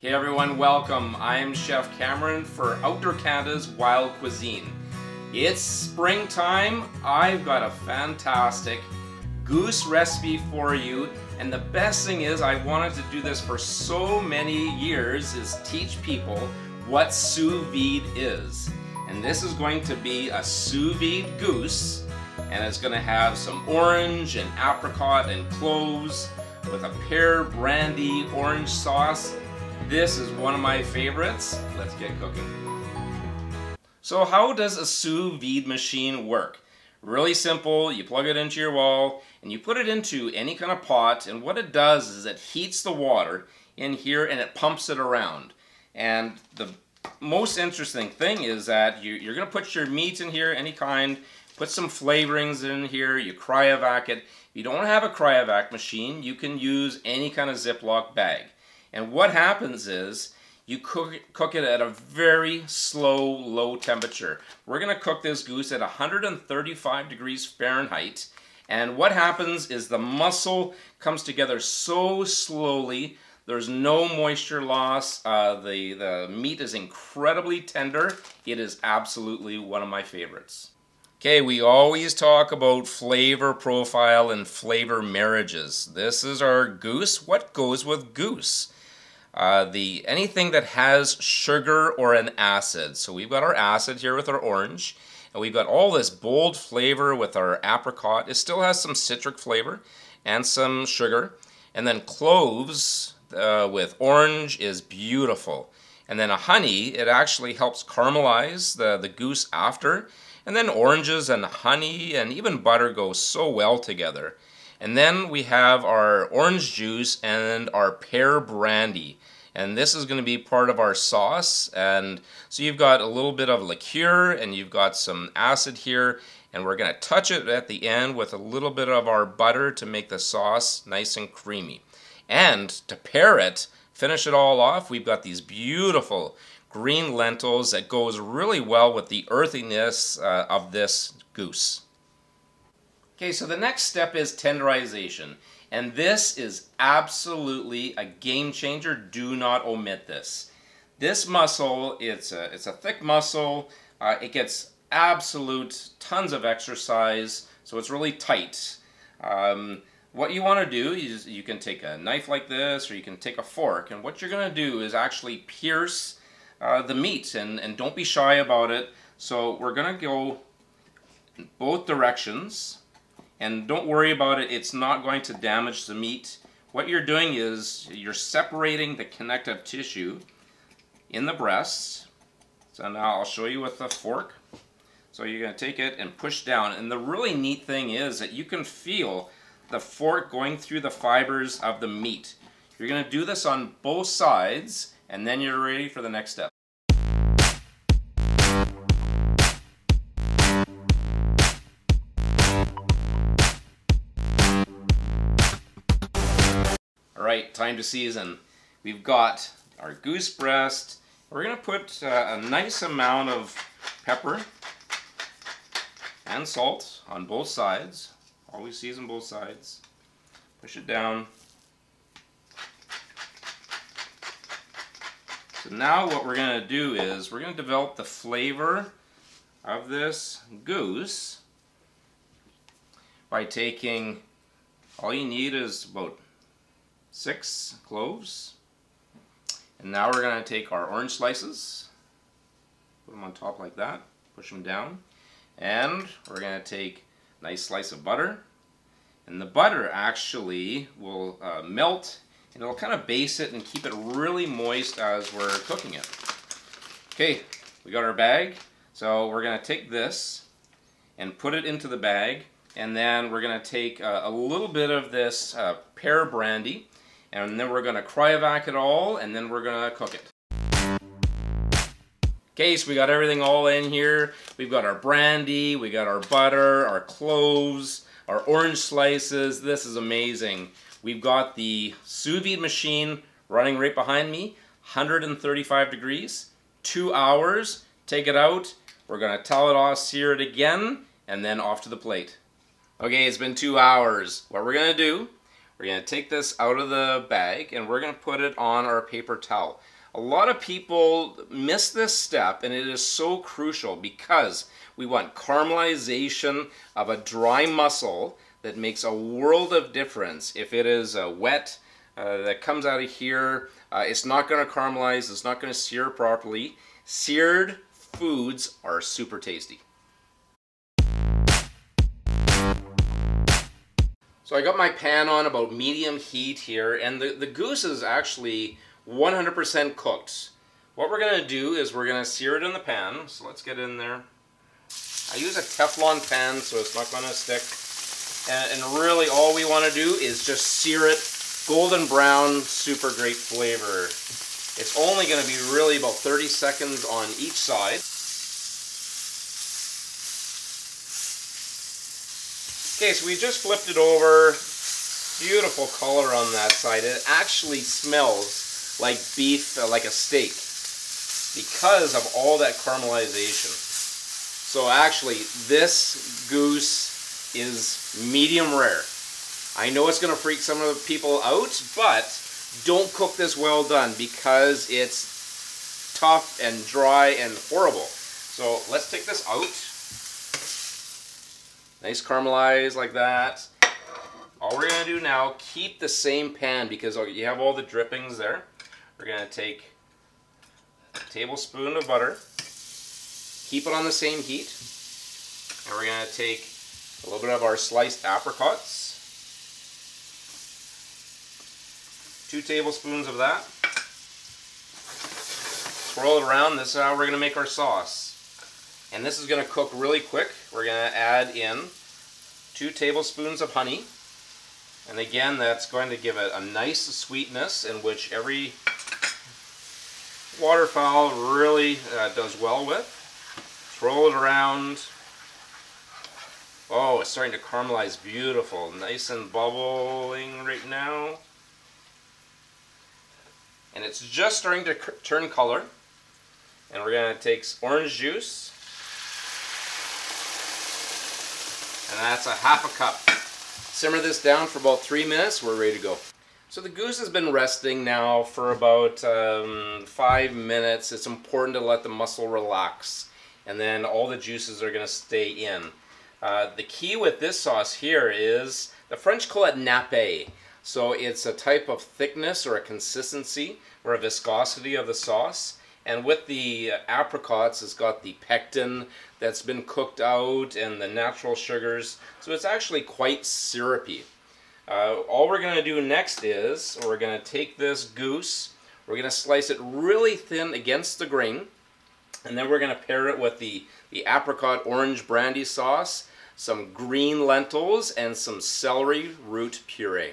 Hey everyone, welcome. I'm Chef Cameron for Outdoor Canada's Wild Cuisine. It's springtime. I've got a fantastic goose recipe for you, and the best thing is I wanted to do this for so many years is teach people what sous vide is. And this is going to be a sous vide goose, and it's going to have some orange and apricot and cloves with a pear brandy orange sauce. This is one of my favorites. Let's get cooking. So how does a sous vide machine work? Really simple. You plug it into your wall and you put it into any kind of pot, and what it does is it heats the water in here and it pumps it around. And the most interesting thing is that you're going to put your meat in here, any kind, put some flavorings in here, you cryovac it. If you don't have a cryovac machine, you can use any kind of Ziploc bag. And what happens is you cook it at a very slow, low temperature. We're going to cook this goose at 135 degrees Fahrenheit. And what happens is the muscle comes together so slowly. There's no moisture loss. The meat is incredibly tender. It is absolutely one of my favorites. Okay, we always talk about flavor profile and flavor marriages. This is our goose. What goes with goose? Anything that has sugar or an acid. So we've got our acid here with our orange, and we've got all this bold flavor with our apricot. It still has some citric flavor and some sugar. And then cloves with orange is beautiful. And then a honey, it actually helps caramelize the goose after. And then oranges and honey and even butter go so well together. And then we have our orange juice and our pear brandy. And this is going to be part of our sauce. And so you've got a little bit of liqueur and you've got some acid here. And we're going to touch it at the end with a little bit of our butter to make the sauce nice and creamy. And to pair it, finish it all off, we've got these beautiful green lentils that goes really well with the earthiness of this goose. Okay, so the next step is tenderization, and this is absolutely a game changer. Do not omit this. This muscle, it's a thick muscle. It gets absolute tons of exercise, so it's really tight. What you want to do is you can take a knife like this, or you can take a fork, and what you're going to do is actually pierce the meat, and don't be shy about it. So we're going to go in both directions. And don't worry about it, it's not going to damage the meat. What you're doing is you're separating the connective tissue in the breasts. So now I'll show you with the fork. So you're going to take it and push down. And the really neat thing is that you can feel the fork going through the fibers of the meat. You're going to do this on both sides, and then you're ready for the next step. Alright, time to season. We've got our goose breast. We're going to put a nice amount of pepper and salt on both sides. Always season both sides. Push it down. So now what we're going to do is we're going to develop the flavor of this goose by taking, all you need is about 6 cloves, and now we're going to take our orange slices, put them on top like that, push them down, and we're going to take a nice slice of butter, and the butter actually will melt, and it'll kind of base it and keep it really moist as we're cooking it. Okay, we got our bag, so we're going to take this and put it into the bag, and then we're going to take a little bit of this pear brandy, and then we're going to cryovac it all, and then we're going to cook it. Okay, so we got everything all in here. We've got our brandy, we got our butter, our cloves, our orange slices. This is amazing. We've got the sous vide machine running right behind me, 135 degrees, 2 hours. Take it out. We're going to towel it off, sear it again, and then off to the plate. Okay, it's been 2 hours. What we're going to do, We're going to take this out of the bag and we're going to put it on our paper towel. A lot of people miss this step, and it is so crucial because we want caramelization of a dry mussel that makes a world of difference. If it is wet, that comes out of here, it's not going to caramelize, it's not going to sear properly. Seared foods are super tasty. So I got my pan on about medium heat here, and the goose is actually 100% cooked. What we're going to do is we're going to sear it in the pan. So let's get in there. I use a Teflon pan so it's not going to stick. And really all we want to do is just sear it golden brown, super great flavor. It's only going to be really about 30 seconds on each side. Okay, so we just flipped it over. Beautiful color on that side. It actually smells like beef, like a steak, because of all that caramelization. So actually, this goose is medium rare. I know it's going to freak some of the people out, but don't cook this well done because it's tough and dry and horrible. So let's take this out. Nice caramelized like that. All we're going to do now, keep the same pan because you have all the drippings there. We're going to take a tablespoon of butter, keep it on the same heat, and we're going to take a little bit of our sliced apricots, 2 tablespoons of that, swirl it around. This is how we're going to make our sauce. And this is going to cook really quick. We're going to add in 2 tablespoons of honey. And again, that's going to give it a nice sweetness in which every waterfowl really does well with. Swirl it around. Oh, it's starting to caramelize beautiful. Nice and bubbling right now. And it's just starting to turn color. And we're going to take orange juice. And that's a half a cup. Simmer this down for about 3 minutes. We're ready to go. So the goose has been resting now for about 5 minutes. It's important to let the muscle relax, and then all the juices are going to stay in. The key with this sauce here is, the French call it nappe. So it's a type of thickness or a consistency or a viscosity of the sauce. And with the apricots, it's got the pectin that's been cooked out and the natural sugars. So it's actually quite syrupy. All we're going to do next is we're going to take this goose, we're going to slice it really thin against the grain, and then we're going to pair it with the apricot orange brandy sauce, some green lentils, and some celery root puree.